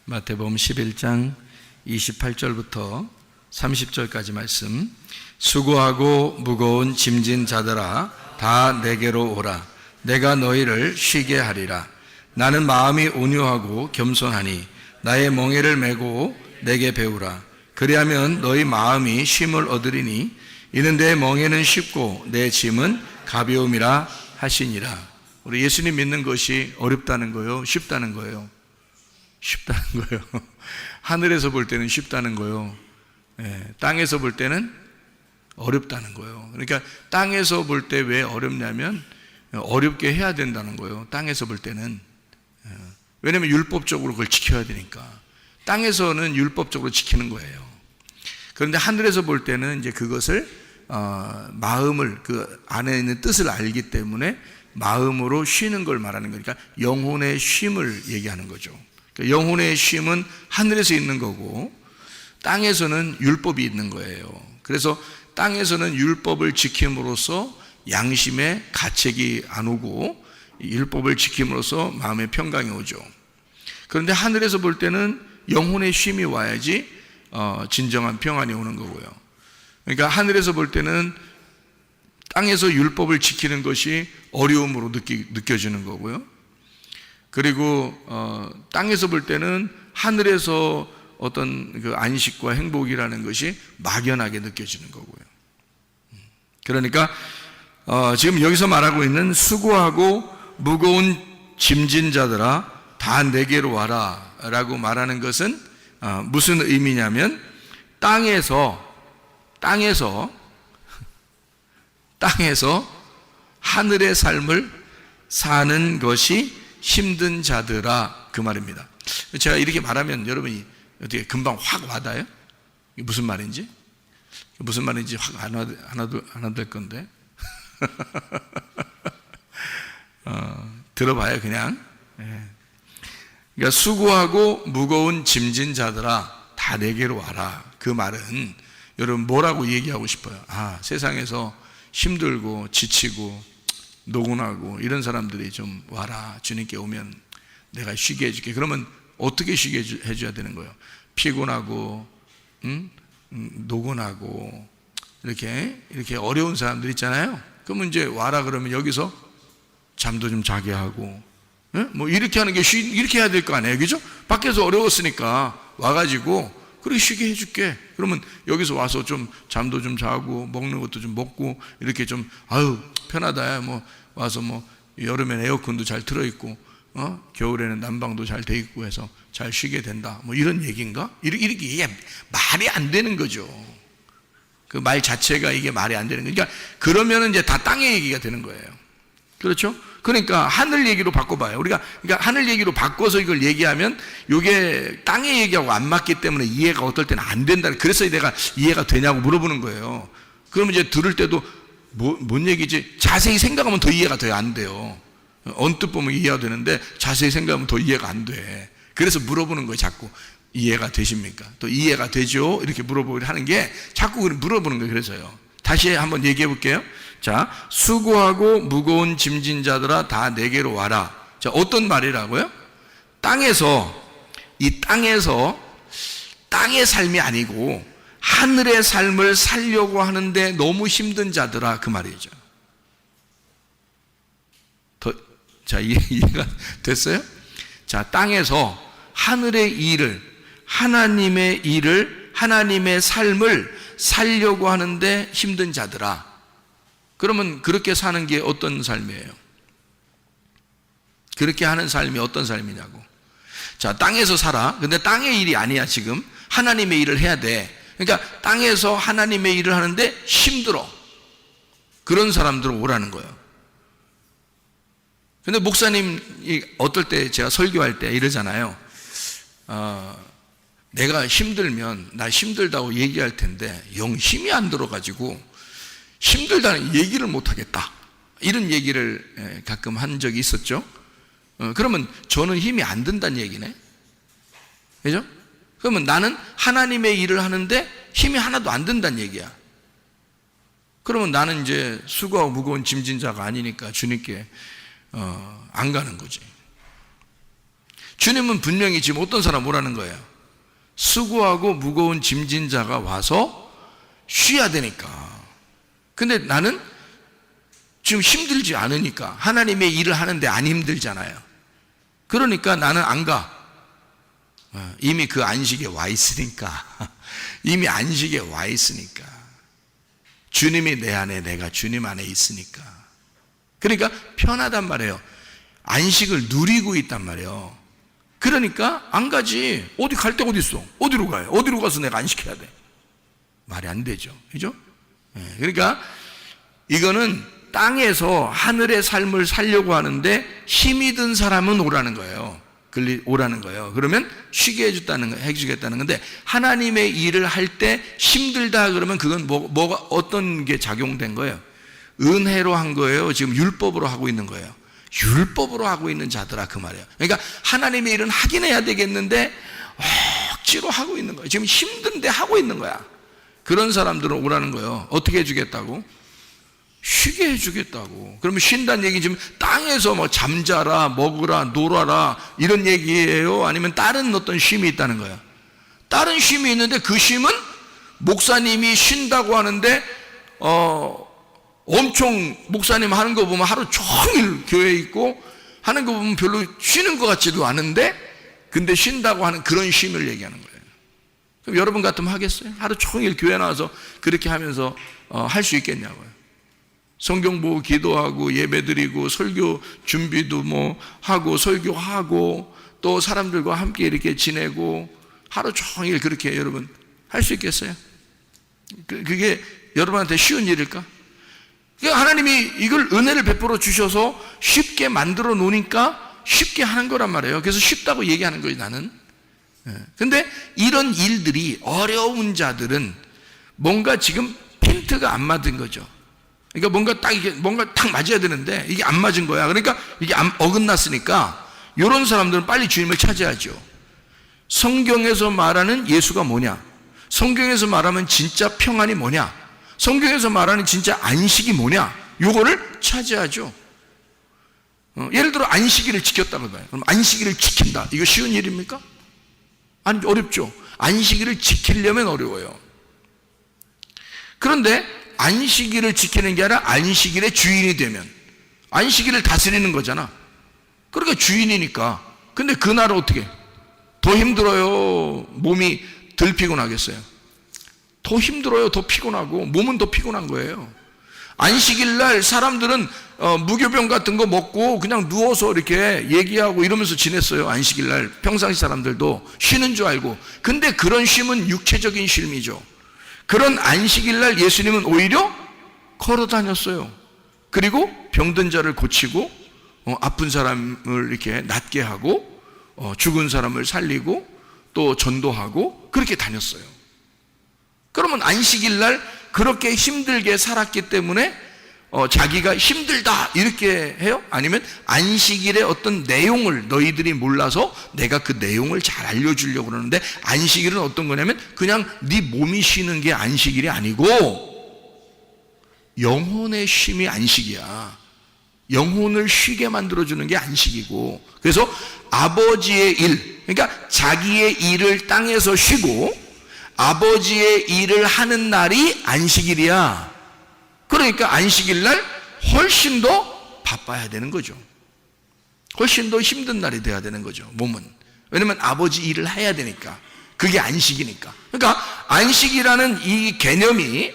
마태복음 11장 28절부터 30절까지 말씀. 수고하고 무거운 짐진 자들아 다 내게로 오라. 내가 너희를 쉬게 하리라. 나는 마음이 온유하고 겸손하니 나의 멍에를 메고 내게 배우라. 그리하면 너희 마음이 쉼을 얻으리니 이는 내 멍에는 쉽고 내 짐은 가벼움이라 하시니라. 우리 예수님 믿는 것이 어렵다는 거예요? 쉽다는 거예요? 쉽다는 거예요. 하늘에서 볼 때는 쉽다는 거예요. 땅에서 볼 때는 어렵다는 거예요. 그러니까 땅에서 볼 때 왜 어렵냐면 어렵게 해야 된다는 거예요. 땅에서 볼 때는. 왜냐하면 율법적으로 그걸 지켜야 되니까. 땅에서는 율법적으로 지키는 거예요. 그런데 하늘에서 볼 때는 이제 그것을 마음을, 그 안에 있는 뜻을 알기 때문에 마음으로 쉬는 걸 말하는 거니까 영혼의 쉼을 얘기하는 거죠. 영혼의 쉼은 하늘에서 있는 거고 땅에서는 율법이 있는 거예요. 그래서 땅에서는 율법을 지킴으로써 양심에 가책이 안 오고 율법을 지킴으로써 마음의 평강이 오죠. 그런데 하늘에서 볼 때는 영혼의 쉼이 와야지 진정한 평안이 오는 거고요. 그러니까 하늘에서 볼 때는 땅에서 율법을 지키는 것이 어려움으로 느껴지는 거고요. 그리고 땅에서 볼 때는 하늘에서 어떤 그 안식과 행복이라는 것이 막연하게 느껴지는 거고요. 그러니까 지금 여기서 말하고 있는 수고하고 무거운 짐진 자들아 다 내게로 와라 라고 말하는 것은 무슨 의미냐면 땅에서 하늘의 삶을 사는 것이 힘든 자들아, 그 말입니다. 제가 이렇게 말하면 여러분이 어떻게 금방 확 와닿아요? 이게 무슨 말인지? 확 안 와닿을 건데. 들어봐요, 그냥. 그러니까 수고하고 무거운 짐진 자들아 다 내게로 와라. 그 말은 여러분 뭐라고 얘기하고 싶어요? 세상에서 힘들고 지치고 노곤하고 이런 사람들이 좀 와라. 주님께 오면 내가 쉬게 해줄게. 그러면 어떻게 쉬게 해줘야 되는 거예요? 피곤하고 노곤하고 이렇게 어려운 사람들 있잖아요. 그러면 이제 와라 그러면 여기서 잠도 좀 자게 하고 뭐 이렇게 하는 게 이렇게 해야 될 거 아니에요, 그죠? 밖에서 어려웠으니까 와가지고 그렇게 쉬게 해줄게. 그러면 여기서 와서 좀 잠도 좀 자고 먹는 것도 좀 먹고 이렇게 좀 편하다. 뭐 와서 뭐 여름에는 에어컨도 잘 틀어 있고 겨울에는 난방도 잘 돼 있고 해서 잘 쉬게 된다. 뭐 이런 얘기인가? 이렇게 이게 말이 안 되는 거죠. 그 말 자체가 이게 말이 안 되는 거예요. 그러니까 그러면은 이제 다 땅의 얘기가 되는 거예요. 그렇죠? 그러니까 하늘 얘기로 바꿔봐요. 그러니까 하늘 얘기로 바꿔서 이걸 얘기하면 이게 땅의 얘기하고 안 맞기 때문에 이해가 어떨 때는 안 된다. 그래서 내가 이해가 되냐고 물어보는 거예요. 그러면 이제 들을 때도 뭔 얘기지? 자세히 생각하면 더 이해가 돼요, 안 돼요? 언뜻 보면 이해가 되는데 자세히 생각하면 더 이해가 안 돼. 그래서 물어보는 거예요, 자꾸. 이해가 되십니까? 또 이해가 되죠? 이렇게 물어보고 하는 게 자꾸 물어보는 거예요, 그래서요. 다시 한번 얘기해 볼게요. 자, 수고하고 무거운 짐진 자들아 다 내게로 와라. 자, 어떤 말이라고요? 이 땅에서 땅의 삶이 아니고 하늘의 삶을 살려고 하는데 너무 힘든 자들아, 그 말이죠. 자, 이해가 됐어요? 자, 땅에서 하늘의 일을, 하나님의 일을, 하나님의 삶을 살려고 하는데 힘든 자들아. 그러면 그렇게 사는 게 어떤 삶이에요? 그렇게 하는 삶이 어떤 삶이냐고. 자, 땅에서 살아. 근데 땅의 일이 아니야, 지금. 하나님의 일을 해야 돼. 그러니까 땅에서 하나님의 일을 하는데 힘들어. 그런 사람들은 오라는 거예요. 근데 목사님이 어떨 때 제가 설교할 때 이러잖아요. 내가 힘들면 나 힘들다고 얘기할 텐데 영 힘이 안 들어가지고 힘들다는 얘기를 못 하겠다. 이런 얘기를 가끔 한 적이 있었죠. 그러면 저는 힘이 안 든다는 얘기네. 그죠? 그러면 나는 하나님의 일을 하는데 힘이 하나도 안 든다는 얘기야. 그러면 나는 이제 수고하고 무거운 짐진 자가 아니니까 주님께 안 가는 거지. 주님은 분명히 지금 어떤 사람 오라는 거예요? 수고하고 무거운 짐진 자가 와서 쉬어야 되니까. 근데 나는 지금 힘들지 않으니까, 하나님의 일을 하는데 안 힘들잖아요. 그러니까 나는 안 가. 이미 그 안식에 와 있으니까. 이미 안식에 와 있으니까. 주님이 내 안에, 내가 주님 안에 있으니까. 그러니까 편하단 말이에요. 안식을 누리고 있단 말이에요. 그러니까 안 가지. 어디 갈 데 어디 있어? 어디로 가요? 어디로 가서 내가 안식해야 돼? 말이 안 되죠. 그죠? 그러니까 이거는 땅에서 하늘의 삶을 살려고 하는데 힘이 든 사람은 오라는 거예요. 오라는 거예요. 그러면 쉬게 해주겠다는 건데, 하나님의 일을 할 때 힘들다 그러면 그건 뭐가 어떤 게 작용된 거예요? 은혜로 한 거예요? 지금 율법으로 하고 있는 거예요? 율법으로 하고 있는 자들아, 그 말이에요. 그러니까 하나님의 일은 하긴 해야 되겠는데 억지로 하고 있는 거예요. 지금 힘든데 하고 있는 거야. 그런 사람들은 오라는 거예요. 어떻게 해주겠다고? 쉬게 해주겠다고. 그러면 쉰다는 얘기 지금 땅에서 뭐 잠자라, 먹으라, 놀아라 이런 얘기예요? 아니면 다른 어떤 쉼이 있다는 거예요? 다른 쉼이 있는데, 그 쉼은 목사님이 쉰다고 하는데 엄청 목사님 하는 거 보면 하루 종일 교회에 있고 하는 거 보면 별로 쉬는 것 같지도 않은데, 근데 쉰다고 하는 그런 쉼을 얘기하는 거예요. 그럼 여러분 같으면 하겠어요? 하루 종일 교회 나와서 그렇게 하면서 할 수 있겠냐고요. 성경 보고 기도하고 예배드리고 설교 준비도 뭐 하고 설교하고 또 사람들과 함께 이렇게 지내고 하루 종일 그렇게 여러분 할 수 있겠어요? 그게 여러분한테 쉬운 일일까? 그러니까 하나님이 이걸 은혜를 베풀어 주셔서 쉽게 만들어 놓으니까 쉽게 하는 거란 말이에요. 그래서 쉽다고 얘기하는 거예요, 나는. 근데 이런 일들이 어려운 자들은 뭔가 지금 핀트가 안 맞은 거죠. 그러니까 뭔가 딱 맞아야 되는데 이게 안 맞은 거야. 그러니까 이게 어긋났으니까 이런 사람들은 빨리 주님을 찾아야죠. 성경에서 말하는 예수가 뭐냐? 성경에서 말하면 진짜 평안이 뭐냐? 성경에서 말하는 진짜 안식이 뭐냐? 요거를 찾아야죠. 예를 들어 안식일을 지켰다고 봐요. 그럼 안식일을 지킨다. 이거 쉬운 일입니까? 아니, 어렵죠. 안식일을 지키려면 어려워요. 그런데 안식일을 지키는 게 아니라 안식일의 주인이 되면, 안식일을 다스리는 거잖아. 그러니까 주인이니까. 근데 그날은 어떻게? 더 힘들어요? 몸이 덜 피곤하겠어요? 더 힘들어요? 더 피곤하고 몸은 더 피곤한 거예요. 안식일 날 사람들은 무교병 같은 거 먹고 그냥 누워서 이렇게 얘기하고 이러면서 지냈어요. 안식일 날 평상시 사람들도 쉬는 줄 알고. 근데 그런 쉼은 육체적인 쉼이죠. 그런 안식일 날 예수님은 오히려 걸어 다녔어요. 그리고 병든 자를 고치고 아픈 사람을 이렇게 낫게 하고 죽은 사람을 살리고 또 전도하고 그렇게 다녔어요. 그러면 안식일 날 그렇게 힘들게 살았기 때문에 자기가 힘들다 이렇게 해요? 아니면 안식일의 어떤 내용을 너희들이 몰라서 내가 그 내용을 잘 알려주려고 그러는데, 안식일은 어떤 거냐면 그냥 네 몸이 쉬는 게 안식일이 아니고 영혼의 쉼이 안식이야. 영혼을 쉬게 만들어주는 게 안식이고, 그래서 아버지의 일, 그러니까 자기의 일을 땅에서 쉬고 아버지의 일을 하는 날이 안식일이야. 그러니까 안식일 날 훨씬 더 바빠야 되는 거죠. 훨씬 더 힘든 날이 돼야 되는 거죠, 몸은. 왜냐면 아버지 일을 해야 되니까. 그게 안식이니까. 그러니까 안식이라는 이 개념이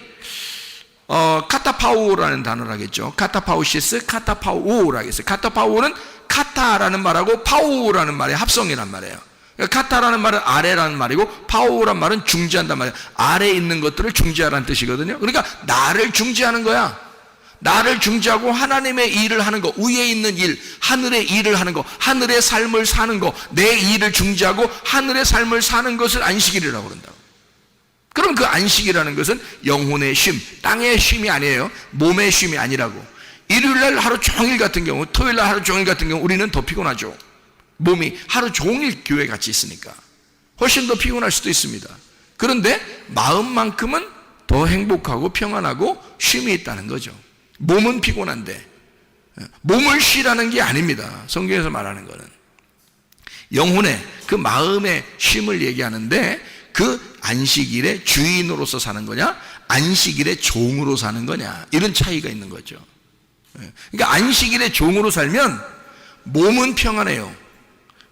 카타파오라는 단어를 하겠죠. 카타파오시스, 카타파오라고 하겠어요. 카타파오는 카타라는 말하고 파오라는 말의 합성이란 말이에요. 그러니까 카타라는 말은 아래라는 말이고 파오란 말은 중지한단 말이에요. 아래에 있는 것들을 중지하라는 뜻이거든요. 그러니까 나를 중지하는 거야. 나를 중지하고 하나님의 일을 하는 거, 위에 있는 일, 하늘의 일을 하는 거, 하늘의 삶을 사는 거, 내 일을 중지하고 하늘의 삶을 사는 것을 안식일이라고 그런다고. 그럼 그 안식이라는 것은 영혼의 쉼, 땅의 쉼이 아니에요. 몸의 쉼이 아니라고. 일요일날 하루 종일 같은 경우, 토요일날 하루 종일 같은 경우 우리는 더 피곤하죠. 몸이 하루 종일 교회 같이 있으니까 훨씬 더 피곤할 수도 있습니다. 그런데 마음만큼은 더 행복하고 평안하고 쉼이 있다는 거죠. 몸은 피곤한데 몸을 쉬라는 게 아닙니다. 성경에서 말하는 거는 영혼의 그 마음의 쉼을 얘기하는데, 그 안식일의 주인으로서 사는 거냐, 안식일의 종으로 사는 거냐, 이런 차이가 있는 거죠. 그러니까 안식일의 종으로 살면 몸은 평안해요.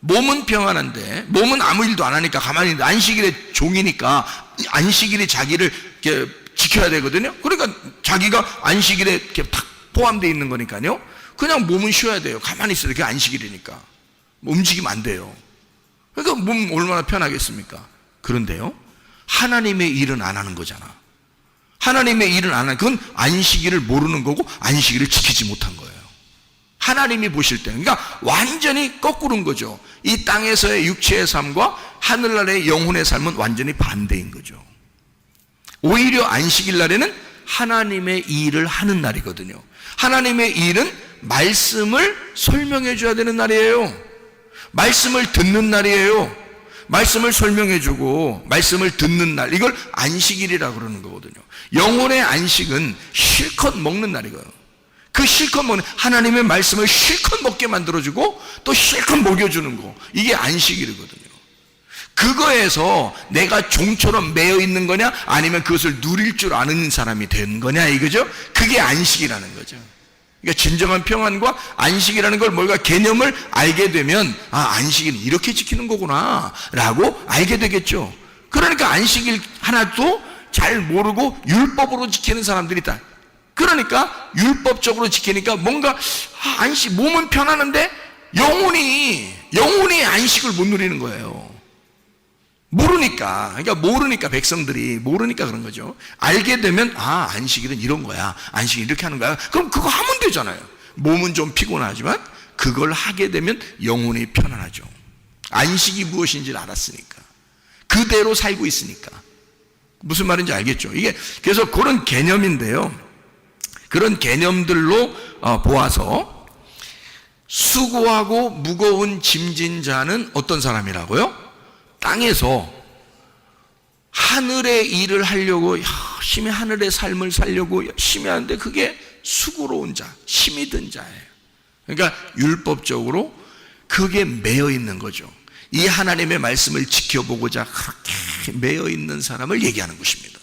몸은 평안한데, 몸은 아무 일도 안 하니까 가만히 있는데, 안식일의 종이니까 안식일이 자기를 이렇게 지켜야 되거든요. 그러니까 자기가 안식일에 이렇게 탁 포함되어 있는 거니까요. 그냥 몸은 쉬어야 돼요. 가만히 있어요. 그게 안식일이니까. 움직이면 안 돼요. 그러니까 몸 얼마나 편하겠습니까? 그런데요, 하나님의 일은 안 하는 거잖아. 하나님의 일은 안 하는, 그건 안식일을 모르는 거고 안식일을 지키지 못한 거예요. 하나님이 보실 때는, 그러니까 완전히 거꾸로인 거죠. 이 땅에서의 육체의 삶과 하늘나라의 영혼의 삶은 완전히 반대인 거죠. 오히려 안식일 날에는 하나님의 일을 하는 날이거든요. 하나님의 일은 말씀을 설명해 줘야 되는 날이에요. 말씀을 듣는 날이에요. 말씀을 설명해 주고 말씀을 듣는 날, 이걸 안식일이라고 그러는 거거든요. 영혼의 안식은 실컷 먹는 날이고요. 그 실컷 먹는, 하나님의 말씀을 실컷 먹게 만들어주고 또 실컷 먹여주는 거, 이게 안식일이거든요. 그거에서 내가 종처럼 매여 있는 거냐, 아니면 그것을 누릴 줄 아는 사람이 된 거냐, 이거죠. 그게 안식이라는 거죠. 그러니까 진정한 평안과 안식이라는 걸, 뭔가 개념을 알게 되면, 아, 안식일은 이렇게 지키는 거구나 라고 알게 되겠죠. 그러니까 안식일 하나도 잘 모르고 율법으로 지키는 사람들이 있다. 그러니까 율법적으로 지키니까 뭔가 안식, 몸은 편하는데 영혼이 안식을 못 누리는 거예요. 모르니까. 그러니까 모르니까, 백성들이 모르니까 그런 거죠. 알게 되면, 아, 안식일은 이런 거야, 안식일 이렇게 하는 거야, 그럼 그거 하면 되잖아요. 몸은 좀 피곤하지만 그걸 하게 되면 영혼이 편안하죠. 안식이 무엇인지를 알았으니까, 그대로 살고 있으니까. 무슨 말인지 알겠죠? 이게 그래서 그런 개념인데요, 그런 개념들로 보아서 수고하고 무거운 짐진 자는 어떤 사람이라고요? 땅에서 하늘의 일을 하려고 열심히 하늘의 삶을 살려고 열심히 하는데, 그게 수고로운 자, 힘이 든 자예요. 그러니까 율법적으로 그게 매여 있는 거죠. 이 하나님의 말씀을 지켜보고자 그렇게 매여 있는 사람을 얘기하는 것입니다.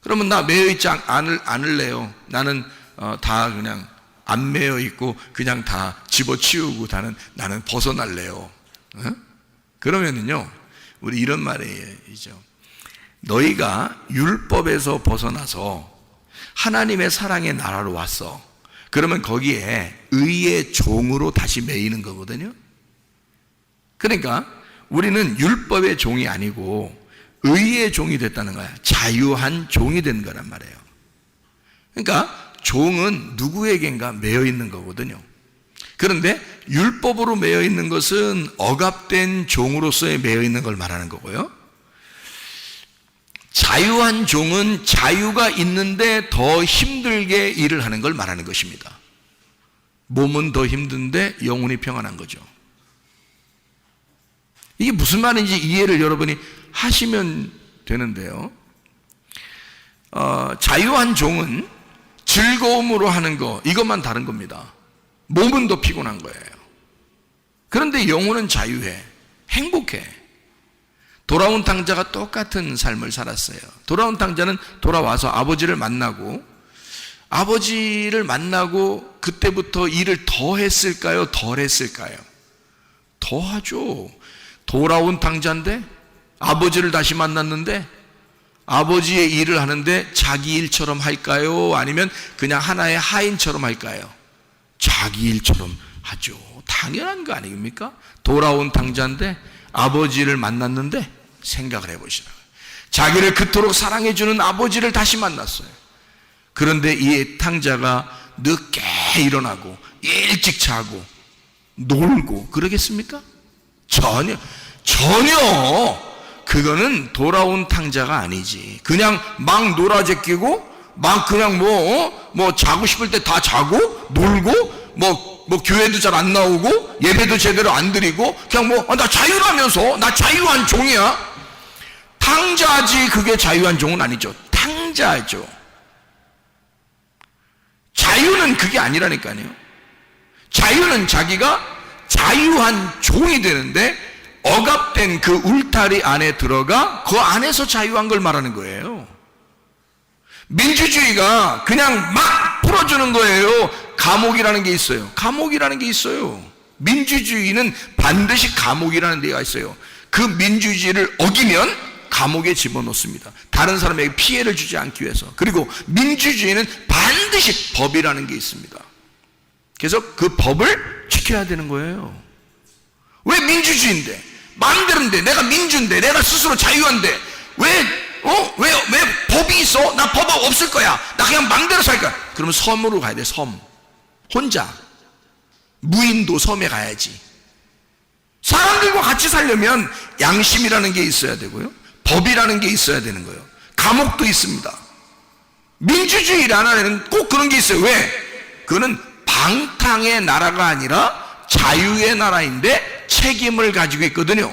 그러면 나 매여 있지 않을래요. 나는 다 그냥 안 매여 있고 그냥 다 집어치우고 나는 벗어날래요. 그러면은요, 우리 이런 말이죠. 너희가 율법에서 벗어나서 하나님의 사랑의 나라로 왔어. 그러면 거기에 의의 종으로 다시 매이는 거거든요. 그러니까 우리는 율법의 종이 아니고 의의 종이 됐다는 거야. 자유한 종이 된 거란 말이에요. 그러니까 종은 누구에겐가 매여 있는 거거든요. 그런데 율법으로 매여 있는 것은 억압된 종으로서의 매여 있는 걸 말하는 거고요. 자유한 종은 자유가 있는데 더 힘들게 일을 하는 걸 말하는 것입니다. 몸은 더 힘든데 영혼이 평안한 거죠. 이게 무슨 말인지 이해를 여러분이 하시면 되는데요. 자유한 종은 즐거움으로 하는 거, 이것만 다른 겁니다. 몸은 더 피곤한 거예요. 그런데 영혼은 자유해, 행복해. 돌아온 탕자가 똑같은 삶을 살았어요. 돌아온 탕자는 돌아와서 아버지를 만나고 그때부터 일을 더 했을까요, 덜 했을까요? 더 하죠. 돌아온 탕자인데 아버지를 다시 만났는데 아버지의 일을 하는데 자기 일처럼 할까요, 아니면 그냥 하나의 하인처럼 할까요? 자기 일처럼 하죠. 당연한 거 아닙니까? 돌아온 탕자인데 아버지를 만났는데, 생각을 해보시라고요. 자기를 그토록 사랑해주는 아버지를 다시 만났어요. 그런데 이 탕자가 늦게 일어나고 일찍 자고 놀고 그러겠습니까? 전혀 그거는 돌아온 탕자가 아니지. 그냥 막 놀아제끼고 막 그냥 뭐 자고 싶을 때 다 자고 놀고 뭐 교회도 잘 안 나오고 예배도 제대로 안 드리고 그냥 나 자유라면서, 나 자유한 종이야. 탕자지, 그게 자유한 종은 아니죠. 탕자죠. 자유는 그게 아니라니까요. 자유는 자기가 자유한 종이 되는데 억압된 그 울타리 안에 들어가 그 안에서 자유한 걸 말하는 거예요. 민주주의가 그냥 막 풀어주는 거예요. 감옥이라는 게 있어요. 감옥이라는 게 있어요. 민주주의는 반드시 감옥이라는 데가 있어요. 그 민주주의를 어기면 감옥에 집어넣습니다. 다른 사람에게 피해를 주지 않기 위해서. 그리고 민주주의는 반드시 법이라는 게 있습니다. 그래서 그 법을 지켜야 되는 거예요. 왜 민주주의인데, 마음대로인데, 내가 민주인데, 내가 스스로 자유한데 왜 법이 있어? 나 법 없을 거야. 나 그냥 마음대로 살 거야. 그러면 섬으로 가야 돼. 섬. 혼자 무인도 섬에 가야지. 사람들과 같이 살려면 양심이라는 게 있어야 되고요, 법이라는 게 있어야 되는 거예요. 감옥도 있습니다. 민주주의라는 꼭 그런 게 있어요. 왜? 그거는 방탕의 나라가 아니라 자유의 나라인데 책임을 가지고 있거든요.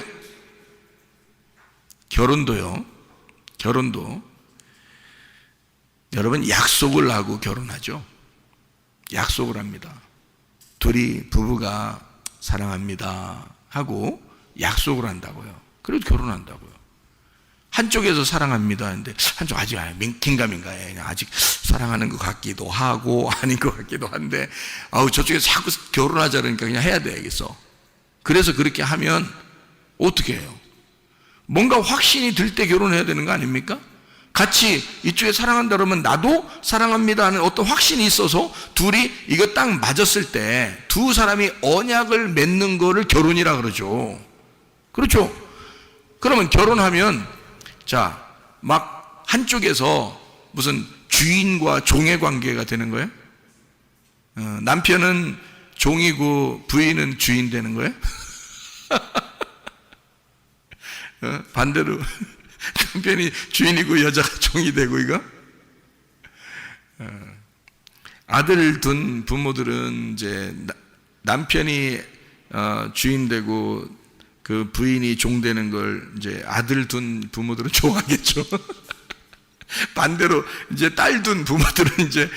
결혼도요. 결혼도 여러분 약속을 하고 결혼하죠. 약속을 합니다. 둘이 부부가 사랑합니다 하고 약속을 한다고요. 그래도 결혼한다고요. 한쪽에서 사랑합니다 하는데 한쪽 아직 긴가민가해. 그냥 아직 사랑하는 것 같기도 하고 아닌 것 같기도 한데 저쪽에서 자꾸 결혼하자 그러니까 그냥 해야 되겠어. 그래서 그렇게 하면 어떻게 해요? 뭔가 확신이 들 때 결혼해야 되는 거 아닙니까? 같이 이쪽에 사랑한다 그러면 나도 사랑합니다 하는 어떤 확신이 있어서 둘이 이거 딱 맞았을 때 두 사람이 언약을 맺는 거를 결혼이라 그러죠. 그렇죠? 그러면 결혼하면 자, 막 한쪽에서 무슨 주인과 종의 관계가 되는 거예요? 남편은 종이고 부인은 주인 되는 거예요? 반대로 남편이 주인이고 여자가 종이 되고 이거? 아들 둔 부모들은 이제 남편이 주인 되고 그 부인이 종 되는 걸 이제 아들 둔 부모들은 좋아하겠죠. 반대로 이제 딸 둔 부모들은 이제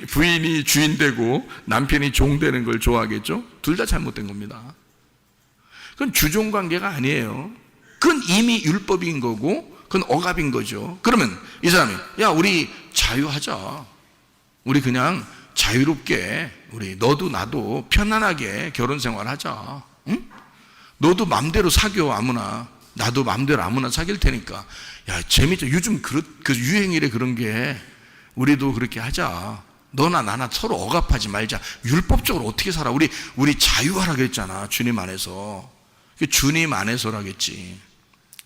부인이 주인 되고 남편이 종 되는 걸 좋아하겠죠. 둘 다 잘못된 겁니다. 그건 주종 관계가 아니에요. 그건 이미 율법인 거고 그건 억압인 거죠. 그러면 이 사람이 야 우리 자유하자. 우리 그냥 자유롭게 우리 너도 나도 편안하게 결혼 생활하자. 응? 너도 맘대로 사겨 아무나. 나도 맘대로 아무나 사귈 테니까. 야 재밌죠. 요즘 그 유행이래 그런 게. 우리도 그렇게 하자. 너나 나나 서로 억압하지 말자. 율법적으로 어떻게 살아? 우리 자유하라 그랬잖아. 주님 안에서. 주님 안에서라겠지.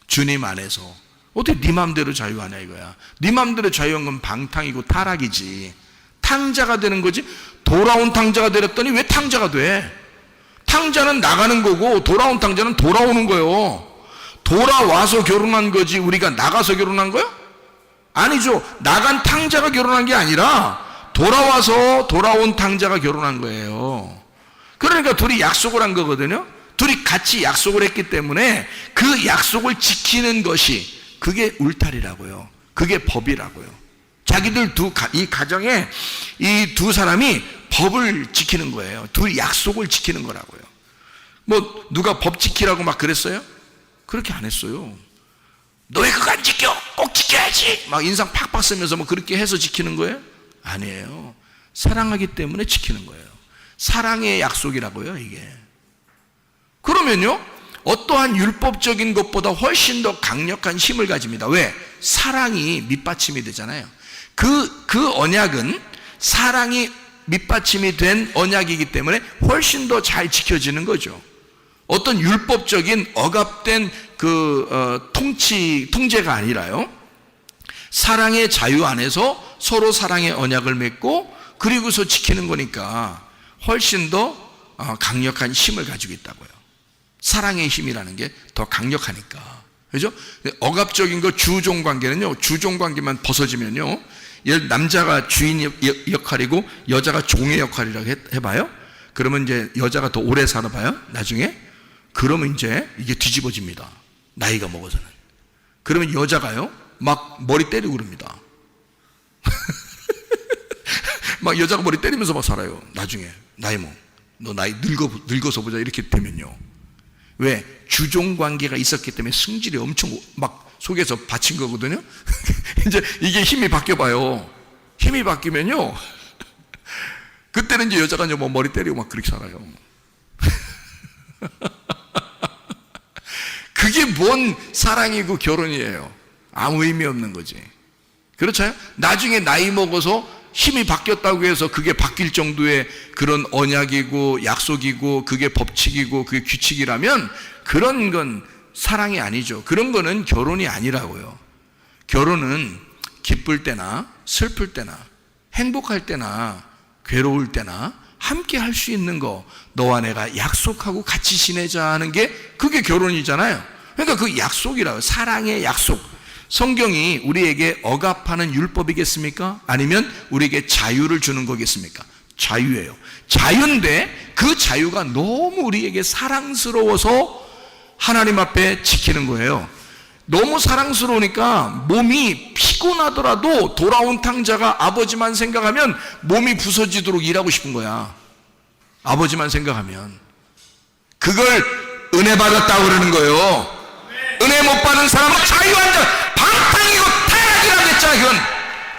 주님 안에서. 어떻게 네 맘대로 자유하냐 이거야. 네 맘대로 자유한 건 방탕이고 타락이지. 탕자가 되는 거지. 돌아온 탕자가 되렸더니 왜 탕자가 돼? 탕자는 나가는 거고 돌아온 탕자는 돌아오는 거예요. 돌아와서 결혼한 거지 우리가 나가서 결혼한 거야? 아니죠. 나간 탕자가 결혼한 게 아니라 돌아와서 돌아온 탕자가 결혼한 거예요. 그러니까 둘이 약속을 한 거거든요. 둘이 같이 약속을 했기 때문에 그 약속을 지키는 것이 그게 울타리라고요. 그게 법이라고요. 자기들 이 가정에 이 두 사람이 법을 지키는 거예요. 둘이 약속을 지키는 거라고요. 뭐 누가 법 지키라고 막 그랬어요? 그렇게 안 했어요. 너 왜 그거 안 지켜? 꼭 지켜야지. 막 인상 팍팍 쓰면서 뭐 그렇게 해서 지키는 거예요? 아니에요. 사랑하기 때문에 지키는 거예요. 사랑의 약속이라고요, 이게. 그러면요, 어떠한 율법적인 것보다 훨씬 더 강력한 힘을 가집니다. 왜? 사랑이 밑받침이 되잖아요. 그 언약은 사랑이 밑받침이 된 언약이기 때문에 훨씬 더 잘 지켜지는 거죠. 어떤 율법적인 억압된 통제가 아니라요. 사랑의 자유 안에서 서로 사랑의 언약을 맺고 그리고서 지키는 거니까 훨씬 더 강력한 힘을 가지고 있다고요. 사랑의 힘이라는 게 더 강력하니까. 그죠? 억압적인 거 주종 관계는요. 주종 관계만 벗어지면요. 남자가 주인 역할이고 여자가 종의 역할이라고 해봐요. 그러면 이제 여자가 더 오래 살아봐요. 나중에. 그러면 이제 이게 뒤집어집니다. 나이가 먹어서는. 그러면 여자가요. 막 머리 때리고 그럽니다. 막 여자가 머리 때리면서 막 살아요. 나중에. 나이 너 나이 늙어서 보자 이렇게 되면요. 왜? 주종 관계가 있었기 때문에 승질이 엄청 막 속에서 받친 거거든요. 이제 이게 힘이 바뀌어봐요. 힘이 바뀌면요. 그때는 이제 여자가 이제 뭐 머리 때리고 막 그렇게 살아요. 그게 뭔 사랑이고 결혼이에요. 아무 의미 없는 거지. 그렇잖아요? 나중에 나이 먹어서 힘이 바뀌었다고 해서 그게 바뀔 정도의 그런 언약이고 약속이고 그게 법칙이고 그게 규칙이라면 그런 건 사랑이 아니죠. 그런 거는 결혼이 아니라고요. 결혼은 기쁠 때나 슬플 때나 행복할 때나 괴로울 때나 함께 할 수 있는 거, 너와 내가 약속하고 같이 지내자 하는 게 그게 결혼이잖아요. 그러니까 그 약속이라고, 사랑의 약속. 성경이 우리에게 억압하는 율법이겠습니까? 아니면 우리에게 자유를 주는 거겠습니까? 자유예요. 자유인데 그 자유가 너무 우리에게 사랑스러워서 하나님 앞에 지키는 거예요. 너무 사랑스러우니까 몸이 피곤하더라도 돌아온 탕자가 아버지만 생각하면 몸이 부서지도록 일하고 싶은 거야. 아버지만 생각하면. 그걸 은혜 받았다고 그러는 거예요. 은혜 못 받은 사람은 자유한 자, 방탕이고 타락이라고 했잖아요. 그건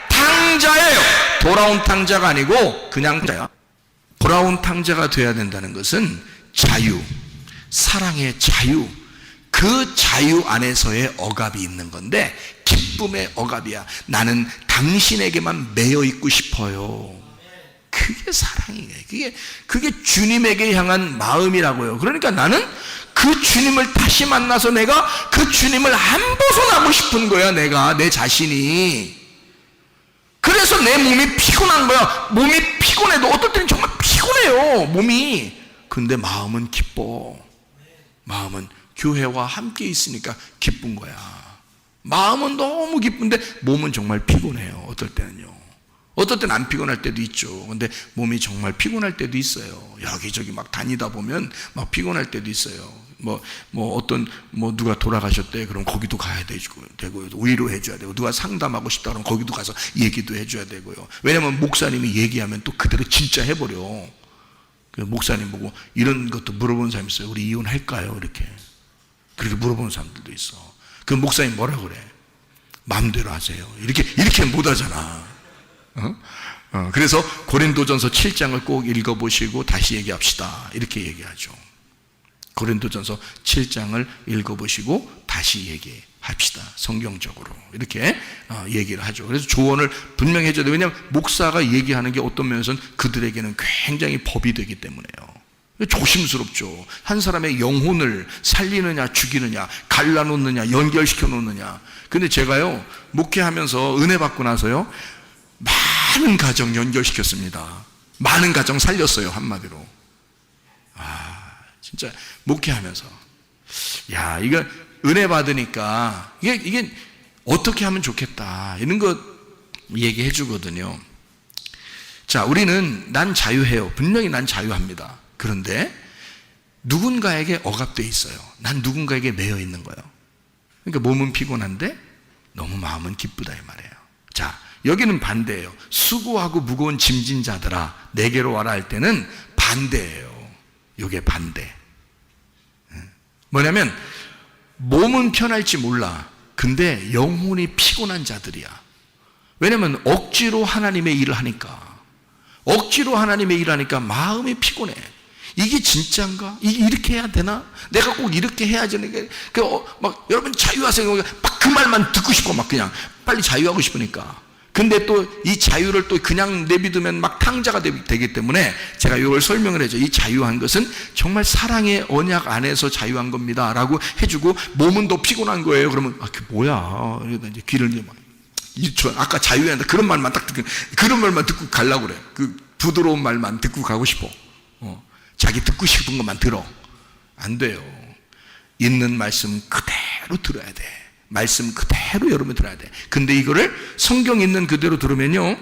탕자예요. 돌아온 탕자가 아니고 그냥 탕자야. 돌아온 탕자가 돼야 된다는 것은 자유, 사랑의 자유, 그 자유 안에서의 억압이 있는 건데 기쁨의 억압이야. 나는 당신에게만 매여 있고 싶어요. 그게 사랑이에요. 그게 주님에게 향한 마음이라고요. 그러니까 나는 그 주님을 다시 만나서 내가 그 주님을 안 벗어나고 싶은 거야. 내가 내 자신이. 그래서 내 몸이 피곤한 거야. 몸이 피곤해도 어떨 때는 정말 피곤해요, 몸이. 근데 마음은 기뻐. 마음은 교회와 함께 있으니까 기쁜 거야. 마음은 너무 기쁜데 몸은 정말 피곤해요. 어떨 때는요. 어떨 때는 안 피곤할 때도 있죠. 근데 몸이 정말 피곤할 때도 있어요. 여기저기 막 다니다 보면 막 피곤할 때도 있어요. 누가 돌아가셨대. 그럼 거기도 가야 되고요. 위로해줘야 되고, 누가 상담하고 싶다 그러면 거기도 가서 얘기도 해줘야 되고요. 왜냐면 목사님이 얘기하면 또 그대로 진짜 해버려. 그 목사님 보고 이런 것도 물어보는 사람이 있어요. 우리 이혼할까요? 이렇게. 그렇게 물어보는 사람들도 있어. 그 목사님 뭐라 그래? 마음대로 하세요. 이렇게 못 하잖아. 그래서 고린도전서 7장을 꼭 읽어보시고 다시 얘기합시다. 이렇게 얘기하죠. 고린도전서 7장을 읽어보시고 다시 얘기합시다. 성경적으로. 이렇게 얘기를 하죠. 그래서 조언을 분명히 해줘야 돼요. 왜냐하면 목사가 얘기하는 게 어떤 면에서는 그들에게는 굉장히 법이 되기 때문에요. 조심스럽죠. 한 사람의 영혼을 살리느냐 죽이느냐 갈라놓느냐 연결시켜 놓느냐. 근데 제가요 목회하면서 은혜 받고 나서요 많은 가정 연결시켰습니다. 많은 가정 살렸어요. 한마디로. 진짜 목회하면서 야 이거 은혜 받으니까 이게 어떻게 하면 좋겠다 이런 거 얘기해 주거든요. 자, 우리는 난 자유해요. 분명히 난 자유합니다. 그런데 누군가에게 억압돼 있어요. 난 누군가에게 매여 있는 거예요. 그러니까 몸은 피곤한데 너무 마음은 기쁘다 이 말이에요. 자, 여기는 반대예요. 수고하고 무거운 짐진 자들아 내게로 와라 할 때는 반대예요. 이게 반대. 뭐냐면 몸은 편할지 몰라. 근데 영혼이 피곤한 자들이야. 왜냐면 억지로 하나님의 일을 하니까. 억지로 하나님의 일을 하니까 마음이 피곤해. 이게 진짜인가? 이렇게 해야 되나? 내가 꼭 이렇게 해야지. 막 여러분 자유하세요. 막 그 말만 듣고 싶고 막 그냥 빨리 자유하고 싶으니까. 근데 또 이 자유를 또 그냥 내비두면 막 탕자가 되기 때문에 제가 이걸 설명을 해줘. 이 자유한 것은 정말 사랑의 언약 안에서 자유한 겁니다. 라고 해주고 몸은 더 피곤한 거예요. 그러면 그게 뭐야? 이러다 이제 귀를 막 아까 자유한다 그런 말만 딱 듣고 그런 말만 듣고 가려고 그래. 그 부드러운 말만 듣고 가고 싶어. 자기 듣고 싶은 것만 들어. 안 돼요. 있는 말씀 그대로 들어야 돼. 말씀 그대로 여러분 들어야 돼. 근데 이거를 성경 있는 그대로 들으면요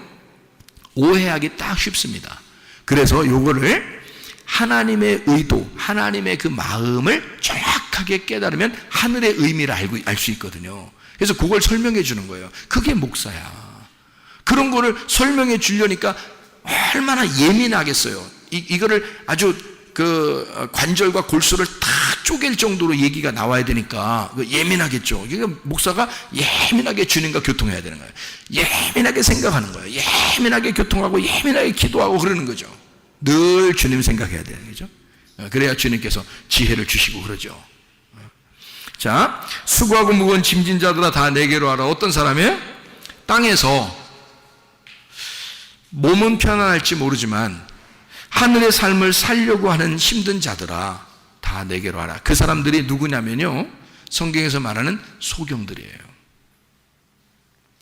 오해하기 딱 쉽습니다. 그래서 요거를 하나님의 의도, 하나님의 그 마음을 정확하게 깨달으면 하늘의 의미를 알 수 있거든요. 그래서 그걸 설명해 주는 거예요. 그게 목사야. 그런 거를 설명해 주려니까 얼마나 예민하겠어요. 이거를 아주 그 관절과 골수를 다 쪼갤 정도로 얘기가 나와야 되니까 예민하겠죠. 그러니까 목사가 예민하게 주님과 교통해야 되는 거예요. 예민하게 생각하는 거예요. 예민하게 교통하고 예민하게 기도하고 그러는 거죠. 늘 주님 생각해야 되는 거죠. 그래야 주님께서 지혜를 주시고 그러죠. 자, 수고하고 무거운 짐진 자들아 다 내게로 와라. 어떤 사람이에요? 땅에서 몸은 편안할지 모르지만 하늘의 삶을 살려고 하는 힘든 자들아 다 내게로 와라. 그 사람들이 누구냐면요, 성경에서 말하는 소경들이에요.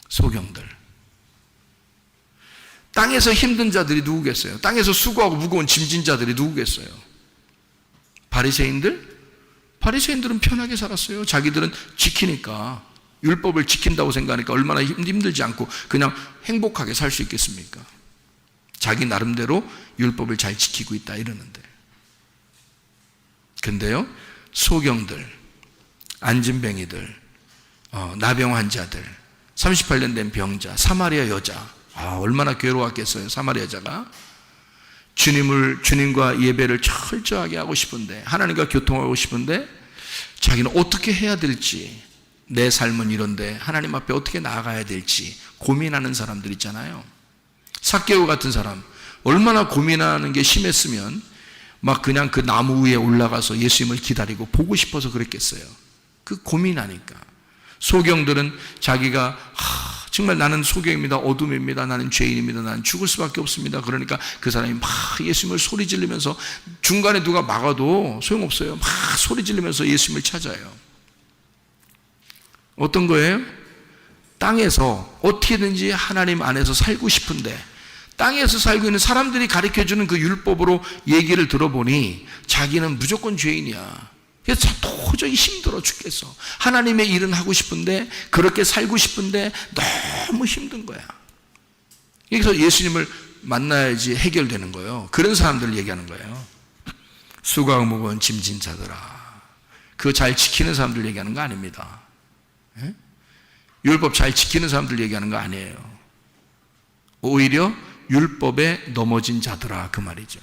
소경들. 땅에서 힘든 자들이 누구겠어요? 땅에서 수고하고 무거운 짐진 자들이 누구겠어요? 바리새인들? 바리새인들은 편하게 살았어요. 자기들은 지키니까, 율법을 지킨다고 생각하니까 얼마나 힘들지 않고 그냥 행복하게 살 수 있겠습니까? 자기 나름대로 율법을 잘 지키고 있다 이러는데. 근데요, 소경들, 안진뱅이들, 나병 환자들, 38년 된 병자, 사마리아 여자, 얼마나 괴로웠겠어요. 사마리아 여자가 주님과 예배를 철저하게 하고 싶은데, 하나님과 교통하고 싶은데 자기는 어떻게 해야 될지, 내 삶은 이런데 하나님 앞에 어떻게 나아가야 될지 고민하는 사람들 있잖아요. 삭개오 같은 사람, 얼마나 고민하는 게 심했으면 막 그냥 그 나무 위에 올라가서 예수님을 기다리고 보고 싶어서 그랬겠어요. 그 고민하니까. 소경들은 자기가 정말 나는 소경입니다, 어둠입니다, 나는 죄인입니다, 나는 죽을 수밖에 없습니다. 그러니까 그 사람이 막 예수님을 소리 지르면서, 중간에 누가 막아도 소용없어요. 막 소리 지르면서 예수님을 찾아요. 어떤 거예요? 땅에서 어떻게든지 하나님 안에서 살고 싶은데, 땅에서 살고 있는 사람들이 가르쳐주는 그 율법으로 얘기를 들어보니 자기는 무조건 죄인이야. 그래서 도저히 힘들어 죽겠어. 하나님의 일은 하고 싶은데, 그렇게 살고 싶은데 너무 힘든 거야. 그래서 예수님을 만나야지 해결되는 거예요. 그런 사람들을 얘기하는 거예요. 수고하고 무거운 짐진 자들아. 그거 잘 지키는 사람들 얘기하는 거 아닙니다. 예? 율법 잘 지키는 사람들 얘기하는 거 아니에요. 오히려 율법에 넘어진 자들아, 그 말이죠.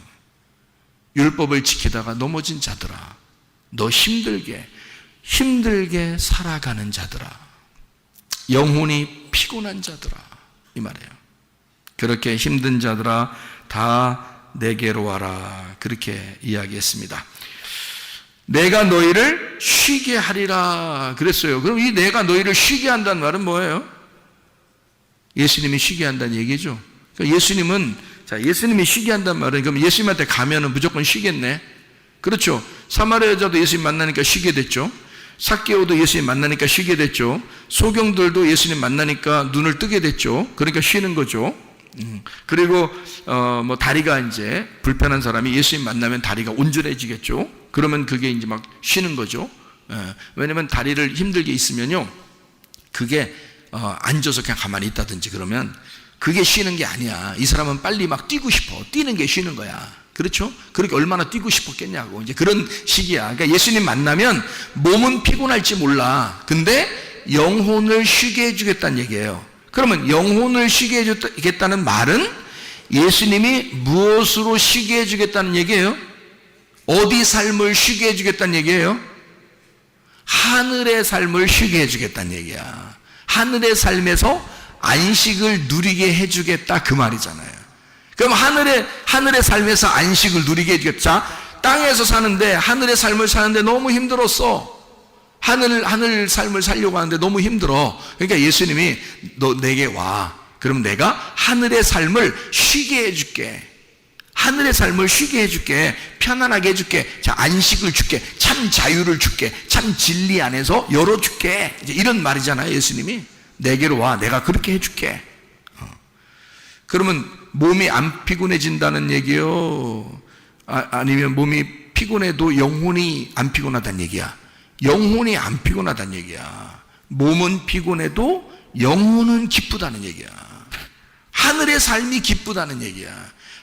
율법을 지키다가 넘어진 자들아, 너 힘들게 살아가는 자들아, 영혼이 피곤한 자들아, 이 말이에요. 그렇게 힘든 자들아 다 내게로 와라, 그렇게 이야기했습니다. 내가 너희를 쉬게 하리라 그랬어요. 그럼 이 내가 너희를 쉬게 한다는 말은 뭐예요? 예수님이 쉬게 한다는 얘기죠. 그러니까 예수님이 쉬게 한다는 말은, 그럼 예수님한테 가면은 무조건 쉬겠네. 그렇죠. 사마리아 여자도 예수님 만나니까 쉬게 됐죠. 삭개오도 예수님 만나니까 쉬게 됐죠. 소경들도 예수님 만나니까 눈을 뜨게 됐죠. 그러니까 쉬는 거죠. 그리고 뭐 다리가 이제 불편한 사람이 예수님 만나면 다리가 온전해지겠죠. 그러면 그게 이제 막 쉬는 거죠. 왜냐면 다리를 힘들게 있으면요, 그게 앉아서 그냥 가만히 있다든지 그러면 그게 쉬는 게 아니야. 이 사람은 빨리 막 뛰고 싶어. 뛰는 게 쉬는 거야. 그렇죠? 그렇게 얼마나 뛰고 싶었겠냐고. 이제 그런 시기야. 그러니까 예수님 만나면 몸은 피곤할지 몰라. 근데 영혼을 쉬게 해주겠다는 얘기예요. 그러면 영혼을 쉬게 해주겠다는 말은 예수님이 무엇으로 쉬게 해주겠다는 얘기예요? 어디 삶을 쉬게 해주겠다는 얘기예요? 하늘의 삶을 쉬게 해주겠다는 얘기야. 하늘의 삶에서 안식을 누리게 해주겠다, 그 말이잖아요. 그럼 하늘의 삶에서 안식을 누리게 해주겠다. 땅에서 사는데, 하늘의 삶을 사는데 너무 힘들었어. 하늘 삶을 살려고 하는데 너무 힘들어. 그러니까 예수님이 너 내게 와. 그럼 내가 하늘의 삶을 쉬게 해줄게. 하늘의 삶을 쉬게 해줄게. 편안하게 해줄게. 자, 안식을 줄게. 참 자유를 줄게. 참 진리 안에서 열어줄게. 이제 이런 말이잖아요, 예수님이. 내게로 와. 내가 그렇게 해줄게. 그러면 몸이 안 피곤해진다는 얘기요? 아니면 몸이 피곤해도 영혼이 안 피곤하다는 얘기야? 영혼이 안 피곤하다는 얘기야. 몸은 피곤해도 영혼은 기쁘다는 얘기야. 하늘의 삶이 기쁘다는 얘기야.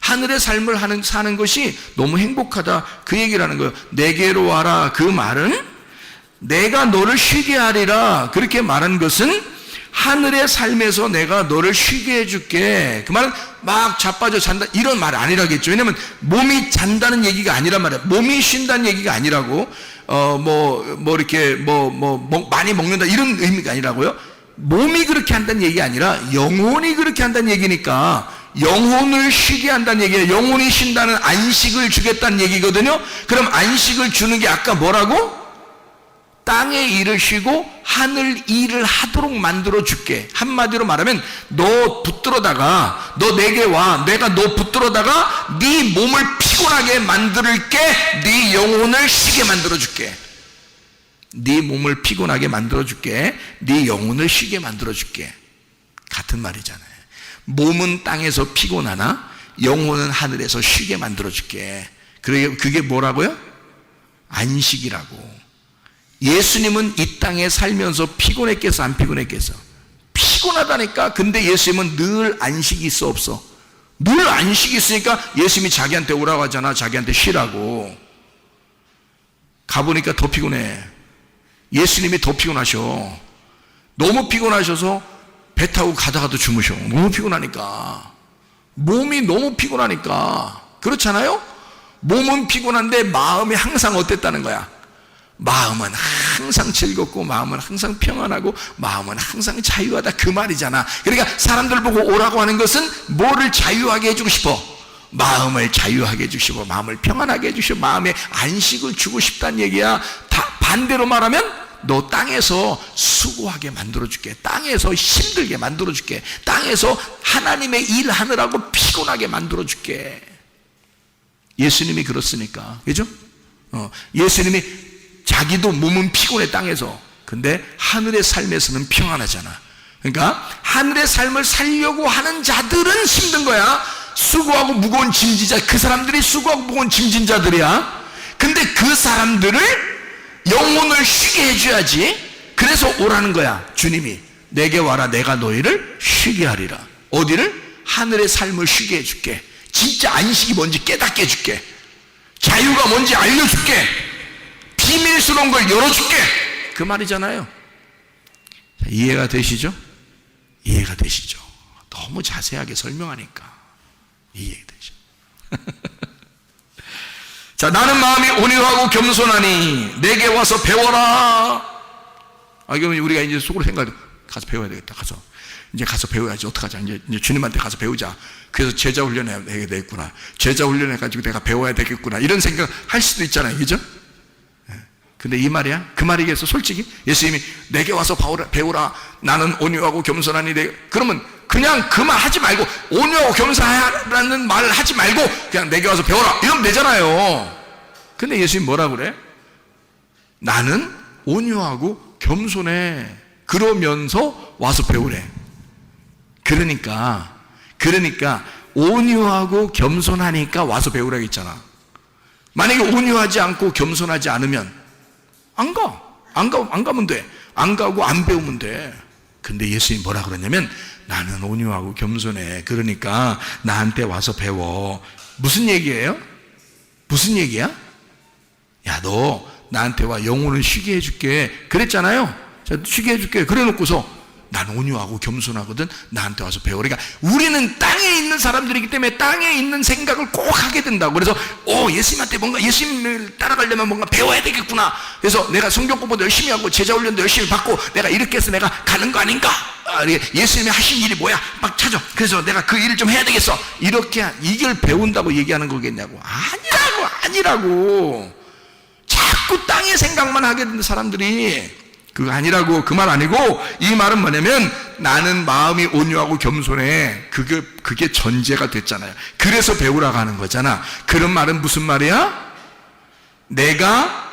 하늘의 삶을 사는 것이 너무 행복하다, 그 얘기를 하는 거예요. 내게로 와라, 그 말은 내가 너를 쉬게 하리라, 그렇게 말한 것은 하늘의 삶에서 내가 너를 쉬게 해줄게. 그 말은 막 자빠져 잔다 이런 말 아니라겠죠. 왜냐면 몸이 잔다는 얘기가 아니란 말이야. 몸이 쉰다는 얘기가 아니라고 이렇게 많이 먹는다 이런 의미가 아니라고요. 몸이 그렇게 한다는 얘기가 아니라 영혼이 그렇게 한다는 얘기니까 영혼을 쉬게 한다는 얘기예요. 영혼이 쉰다는 안식을 주겠다는 얘기거든요. 그럼 안식을 주는 게 아까 뭐라고? 땅의 일을 쉬고 하늘 일을 하도록 만들어 줄게. 한마디로 말하면 너 붙들어다가 너 내게 와. 내가 너 붙들어다가 네 몸을 피곤하게 만들게. 네 영혼을 쉬게 만들어 줄게. 네 몸을 피곤하게 만들어 줄게. 네 영혼을 쉬게 만들어 줄게. 같은 말이잖아요. 몸은 땅에서 피곤하나 영혼은 하늘에서 쉬게 만들어 줄게. 그게 뭐라고요? 안식이라고. 예수님은 이 땅에 살면서 피곤했겠어, 안 피곤했겠어? 피곤하다니까. 근데 예수님은 늘 안식이 있어, 없어? 늘 안식이 있으니까 예수님이 자기한테 오라고 하잖아. 자기한테 쉬라고. 가보니까 더 피곤해. 예수님이 더 피곤하셔. 너무 피곤하셔서 배 타고 가다가도 주무셔. 너무 피곤하니까. 몸이 너무 피곤하니까. 그렇잖아요? 몸은 피곤한데 마음이 항상 어땠다는 거야? 마음은 항상 즐겁고 마음은 항상 평안하고 마음은 항상 자유하다 그 말이잖아. 그러니까 사람들 보고 오라고 하는 것은 뭐를 자유하게 해주고 싶어? 마음을 자유하게 해주시고 마음을 평안하게 해주시고 마음에 안식을 주고 싶다는 얘기야. 다 반대로 말하면 너 땅에서 수고하게 만들어줄게. 땅에서 힘들게 만들어줄게. 땅에서 하나님의 일하느라고 피곤하게 만들어줄게. 예수님이 그렇으니까. 그죠? 예수님이 자기도 몸은 피곤해 땅에서. 근데 하늘의 삶에서는 평안하잖아. 그러니까 하늘의 삶을 살려고 하는 자들은 힘든 거야. 수고하고 무거운 짐진 자, 그 사람들이 수고하고 무거운 짐진 자들이야. 근데 그 사람들을 영혼을 쉬게 해줘야지. 그래서 오라는 거야. 주님이 내게 와라. 내가 너희를 쉬게 하리라. 어디를? 하늘의 삶을 쉬게 해줄게. 진짜 안식이 뭔지 깨닫게 해줄게. 자유가 뭔지 알려줄게. 비밀스러운 걸 열어줄게. 그 말이잖아요. 이해가 되시죠? 이해가 되시죠? 너무 자세하게 설명하니까 이해가 되죠. 자, 나는 마음이 온유하고 겸손하니 내게 와서 배워라. 그러면 우리가 이제 속으로 생각해, 가서 배워야 되겠다. 이제 가서 배워야지. 어떡하자. 이제 주님한테 가서 배우자. 그래서 제자 훈련해야 되겠구나. 제자 훈련해가지고 내가 배워야 되겠구나. 이런 생각 할 수도 있잖아요. 그죠? 근데 이 말이야? 그 말이겠어? 솔직히? 예수님이 내게 와서 배우라. 나는 온유하고 겸손하니 그러면 그냥 그 말 하지 말고 온유하고 겸손하라는 말을 하지 말고 그냥 내게 와서 배워라 이러면 되잖아요. 근데 예수님 뭐라 그래? 나는 온유하고 겸손해. 그러면서 와서 배우래. 그러니까 온유하고 겸손하니까 와서 배우라고 했잖아. 만약에 온유하지 않고 겸손하지 않으면 안 가면 돼. 안 가고 안 배우면 돼. 근데 예수님이 뭐라 그러냐면 나는 온유하고 겸손해. 그러니까 나한테 와서 배워. 무슨 얘기예요? 무슨 얘기야? 야, 너 나한테 와. 영혼을 쉬게 해줄게. 그랬잖아요. 자, 쉬게 해줄게. 그래 놓고서 난 온유하고 겸손하거든. 나한테 와서 배워. 그러니까 우리는 땅에 있는 사람들이기 때문에 땅에 있는 생각을 꼭 하게 된다고. 그래서 예수님한테 뭔가 예수님을 따라가려면 뭔가 배워야 되겠구나. 그래서 내가 성경 공부도 열심히 하고 제자 훈련도 열심히 받고 내가 이렇게 해서 내가 가는 거 아닌가? 예수님이 하신 일이 뭐야? 막 찾아. 그래서 내가 그 일을 좀 해야 되겠어. 이렇게 이걸 배운다고 얘기하는 거겠냐고. 아니라고. 자꾸 땅의 생각만 하게 되는 사람들이. 그거 아니라고. 그 말 아니고 이 말은 뭐냐면 나는 마음이 온유하고 겸손해. 그게 전제가 됐잖아요. 그래서 배우라고 하는 거잖아. 그런 말은 무슨 말이야? 내가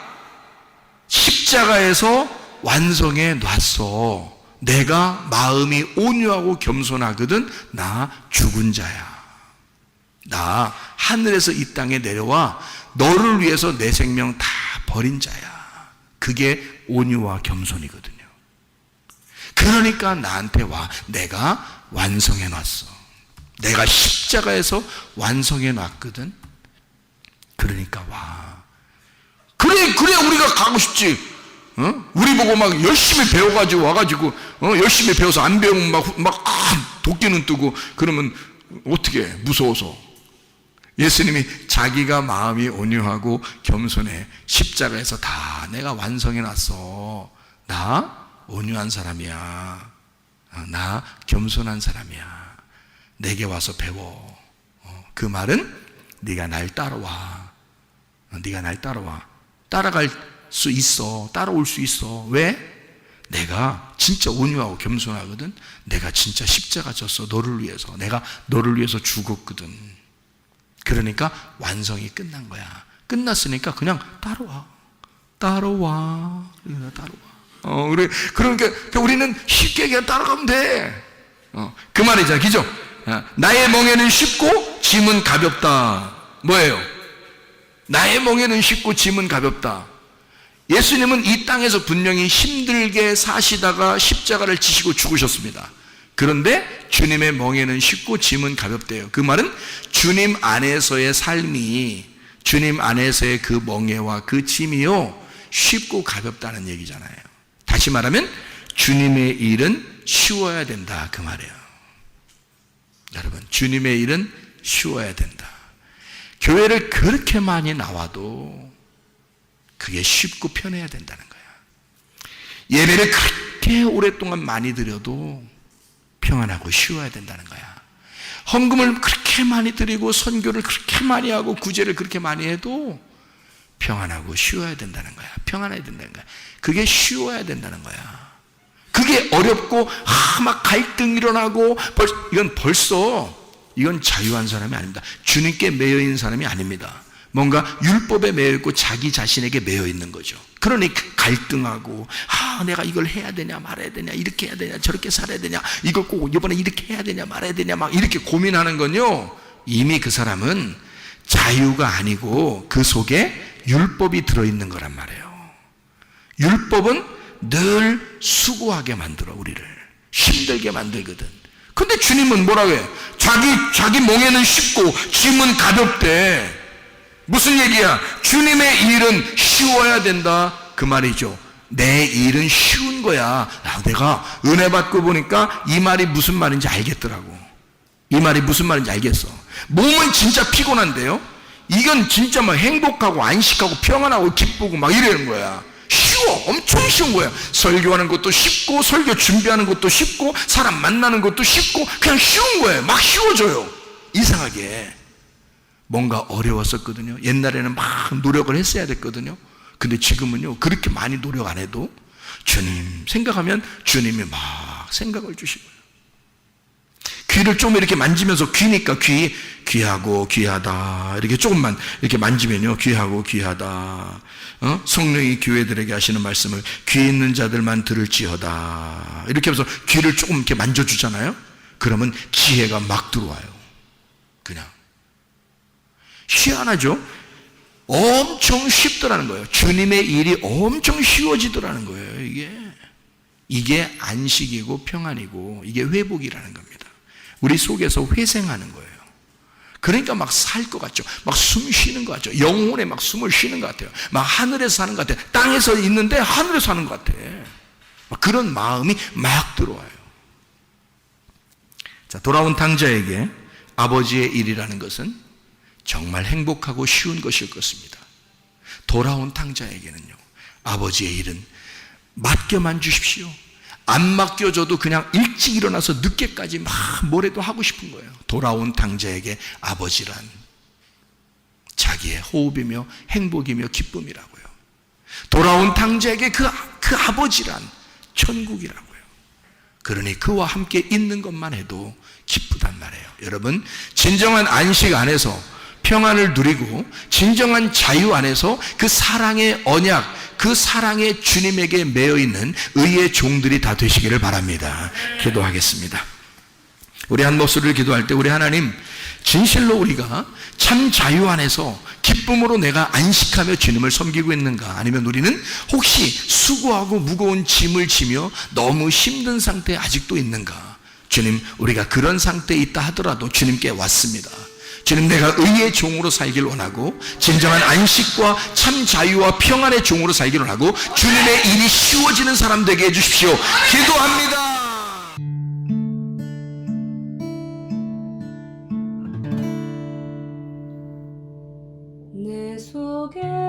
십자가에서 완성해 놨어. 내가 마음이 온유하고 겸손하거든. 나 죽은 자야. 나 하늘에서 이 땅에 내려와 너를 위해서 내 생명 다 버린 자야. 그게 온유와 겸손이거든요. 그러니까 나한테 와. 내가 완성해 놨어. 내가 십자가에서 완성해 놨거든. 그러니까 와. 그래 우리가 가고 싶지. 우리 보고 막 열심히 배워가지고 와가지고 열심히 배워서 안 배우면 막 도끼는 뜨고 그러면 어떻게 무서워서. 예수님이 자기가 마음이 온유하고 겸손해 십자가에서 다 내가 완성해놨어. 나 온유한 사람이야. 나 겸손한 사람이야. 내게 와서 배워. 그 말은 네가 날 따라와. 네가 날 따라와. 따라갈 수 있어. 따라올 수 있어. 왜? 내가 진짜 온유하고 겸손하거든. 내가 진짜 십자가 졌어. 너를 위해서. 내가 너를 위해서 죽었거든. 그러니까 완성이 끝난 거야. 끝났으니까 그냥 따라와. 따라와. 그러니까 우리는 쉽게 그냥 따라가면 돼. 그 말이잖아. 그죠? 나의 멍에는 쉽고 짐은 가볍다. 뭐예요? 나의 멍에는 쉽고 짐은 가볍다. 예수님은 이 땅에서 분명히 힘들게 사시다가 십자가를 지시고 죽으셨습니다. 그런데 주님의 멍에는 쉽고 짐은 가볍대요. 그 말은 주님 안에서의 삶이, 주님 안에서의 그 멍에와 그 짐이요 쉽고 가볍다는 얘기잖아요. 다시 말하면 주님의 일은 쉬워야 된다, 그 말이에요. 여러분, 주님의 일은 쉬워야 된다. 교회를 그렇게 많이 나와도 그게 쉽고 편해야 된다는 거야. 예배를 그렇게 오랫동안 많이 드려도 평안하고 쉬워야 된다는 거야. 헌금을 그렇게 많이 드리고 선교를 그렇게 많이 하고 구제를 그렇게 많이 해도 평안하고 쉬워야 된다는 거야. 평안해야 된다는 거야. 그게 쉬워야 된다는 거야. 그게 어렵고 막 갈등 일어나고 이건 자유한 사람이 아닙니다. 주님께 매여 있는 사람이 아닙니다. 뭔가 율법에 매여 있고 자기 자신에게 매여 있는 거죠. 그러니 갈등하고 내가 이걸 해야 되냐 말아야 되냐, 이렇게 해야 되냐 저렇게 살아야 되냐, 이걸 꼭 이번에 이렇게 해야 되냐 말아야 되냐 막 이렇게 고민하는 건요, 이미 그 사람은 자유가 아니고 그 속에 율법이 들어있는 거란 말이에요. 율법은 늘 수고하게 만들어. 우리를 힘들게 만들거든. 근데 주님은 뭐라고 해요? 자기 멍에는 쉽고 짐은 가볍대. 무슨 얘기야? 주님의 일은 쉬워야 된다, 그 말이죠. 내 일은 쉬운 거야. 내가 은혜 받고 보니까 이 말이 무슨 말인지 알겠더라고. 이 말이 무슨 말인지 알겠어. 몸은 진짜 피곤한데요, 이건 진짜 막 행복하고 안식하고 평안하고 기쁘고 막 이러는 거야. 쉬워. 엄청 쉬운 거야. 설교하는 것도 쉽고 설교 준비하는 것도 쉽고 사람 만나는 것도 쉽고 그냥 쉬운 거예요. 막 쉬워져요. 이상하게 뭔가 어려웠었거든요. 옛날에는 막 노력을 했어야 됐거든요. 근데 지금은요, 그렇게 많이 노력 안 해도 주님 생각하면 주님이 막 생각을 주시고요. 귀를 좀 이렇게 만지면서, 귀니까 귀하고 귀하다 이렇게 조금만 이렇게 만지면요, 귀하고 귀하다. 성령이 교회들에게 하시는 말씀을 귀 있는 자들만 들을지어다 이렇게 하면서 귀를 조금 이렇게 만져주잖아요. 그러면 지혜가 막 들어와요. 그냥 희한하죠? 엄청 쉽더라는 거예요. 주님의 일이 엄청 쉬워지더라는 거예요. 이게 안식이고 평안이고 이게 회복이라는 겁니다. 우리 속에서 회생하는 거예요. 그러니까 막 살 것 같죠. 막 숨 쉬는 것 같죠. 영혼에 막 숨을 쉬는 것 같아요. 막 하늘에서 사는 것 같아요. 땅에서 있는데 하늘에서 사는 것 같아. 막 그런 마음이 막 들어와요. 자, 돌아온 탕자에게 아버지의 일이라는 것은 정말 행복하고 쉬운 것일 것입니다. 돌아온 탕자에게는요, 아버지의 일은 맡겨만 주십시오. 안 맡겨줘도 그냥 일찍 일어나서 늦게까지 막 뭐래도 하고 싶은 거예요. 돌아온 탕자에게 아버지란 자기의 호흡이며 행복이며 기쁨이라고요. 돌아온 탕자에게 그 아버지란 천국이라고요. 그러니 그와 함께 있는 것만 해도 기쁘단 말이에요. 여러분, 진정한 안식 안에서 평안을 누리고 진정한 자유 안에서 그 사랑의 언약, 그 사랑의 주님에게 매여있는 의의 종들이 다 되시기를 바랍니다. 기도하겠습니다. 우리 한 목소리를 기도할 때, 우리 하나님, 진실로 우리가 참 자유 안에서 기쁨으로 내가 안식하며 주님을 섬기고 있는가? 아니면 우리는 혹시 수고하고 무거운 짐을 지며 너무 힘든 상태에 아직도 있는가? 주님, 우리가 그런 상태에 있다 하더라도 주님께 왔습니다. 주님, 내가 의의 종으로 살길 원하고 진정한 안식과 참 자유와 평안의 종으로 살길 원하고 주님의 일이 쉬워지는 사람 되게 해주십시오. 기도합니다. 내 속에